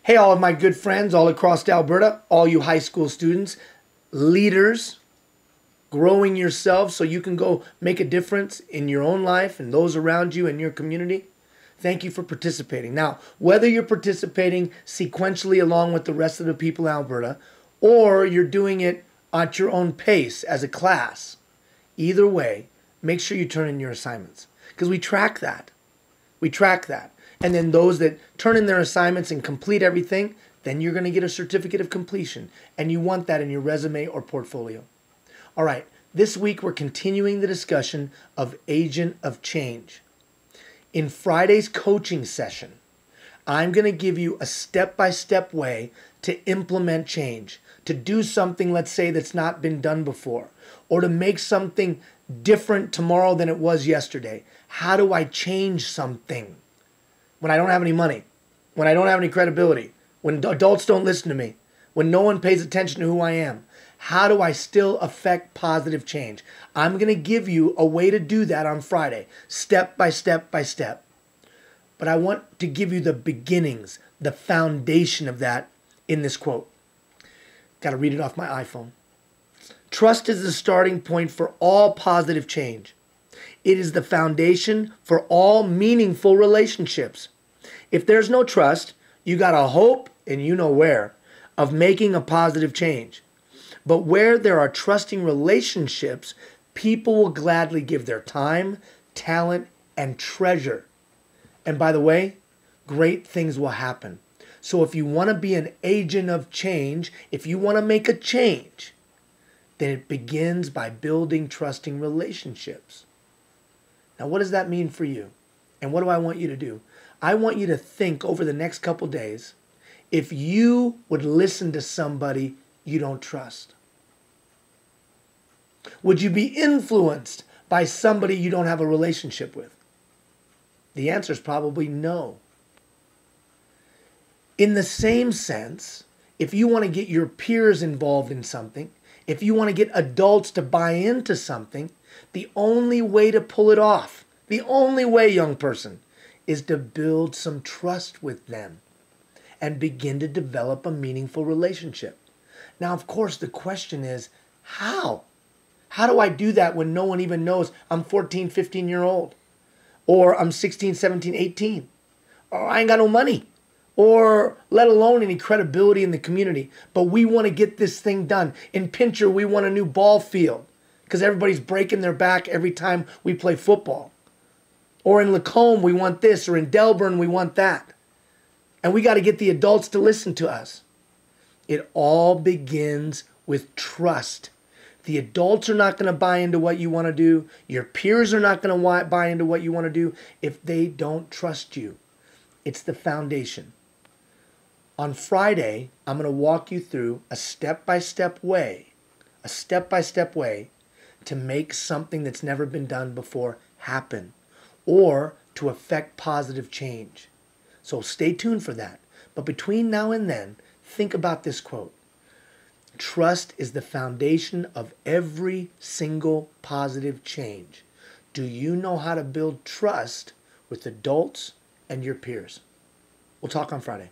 Hey, all of my good friends all across Alberta, all you high school students, leaders, growing yourselves so you can go make a difference in your own life and those around you and your community. Thank you for participating. Now, whether you're participating sequentially along with the rest of the people in Alberta, or you're doing it at your own pace as a class, either way, make sure you turn in your assignments because we track that. We track that. And then those that turn in their assignments and complete everything, then you're going to get a certificate of completion. And you want that in your resume or portfolio. All right, this week we're continuing the discussion of agent of change. In Friday's coaching session, I'm going to give you a step-by-step way to implement change, to do something, let's say, that's not been done before, or to make something different tomorrow than it was yesterday. How do I change something when I don't have any money, when I don't have any credibility, when adults don't listen to me, when no one pays attention to who I am? How do I still affect positive change? I'm going to give you a way to do that on Friday, step by step by step. But I want to give you the beginnings, the foundation of that in this quote. Got to read it off my iPhone. Trust is the starting point for all positive change. It is the foundation for all meaningful relationships. If there's no trust, you got a hope, and you know where, of making a positive change. But where there are trusting relationships, people will gladly give their time, talent, and treasure. And by the way, great things will happen. So if you want to be an agent of change, if you want to make a change, then it begins by building trusting relationships. Now, what does that mean for you? And what do I want you to do? I want you to think over the next couple days if you would listen to somebody you don't trust. Would you be influenced by somebody you don't have a relationship with? The answer is probably no. In the same sense, if you want to get your peers involved in something, if you want to get adults to buy into something, the only way to pull it off, the only way, young person, is to build some trust with them and begin to develop a meaningful relationship. Now, of course, the question is, how? How do I do that when no one even knows I'm 14, 15-year-old? Or I'm 16, 17, 18? Or I ain't got no money? Or let alone any credibility in the community. But we want to get this thing done. In Pincher, we want a new ball field because everybody's breaking their back every time we play football. Or in Lacombe, we want this. Or in Delburn, we want that. And we got to get the adults to listen to us. It all begins with trust. The adults are not going to buy into what you want to do. Your peers are not going to buy into what you want to do if they don't trust you. It's the foundation. On Friday, I'm going to walk you through a step-by-step way to make something that's never been done before happen or to affect positive change. So stay tuned for that. But between now and then, think about this quote. Trust is the foundation of every single positive change. Do you know how to build trust with adults and your peers? We'll talk on Friday.